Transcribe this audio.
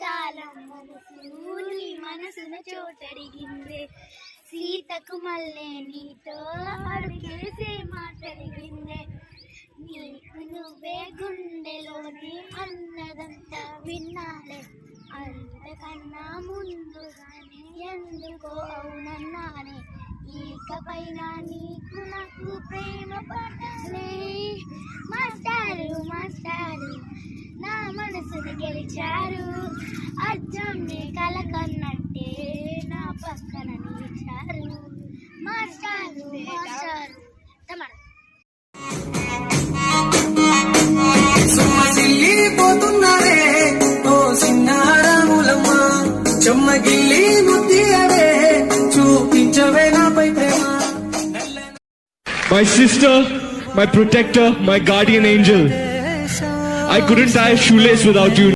కాలం మనసు నీ మనసును చోటడిగిందే సీతకు మళ్ళీ నీతో అడిగేసే మాటడిగిందే నీకు నువ్వే గుండెలోని అన్నదంతా విన్నాలే అంతకన్నా ముందుగానే ఎందుకో అవునన్నానే ఇకపైన నీకు నాకు ప్రేమ పడాలే మాస్టారు మాస్టారు నా మనసుని గెలిచారు అజ్జమ్ని కలకన్నట్టే నా పక్కన నిలిచారు మాస్టారు మాస్టారు పోతున్నారే ఓ సిన్నారాములమ్మ చెమ్మగిల్లి ముద్దియవే చూపించవే నాపై ప్రేమ. My sister, my protector, my guardian angel. I couldn't tie a shoelace without you.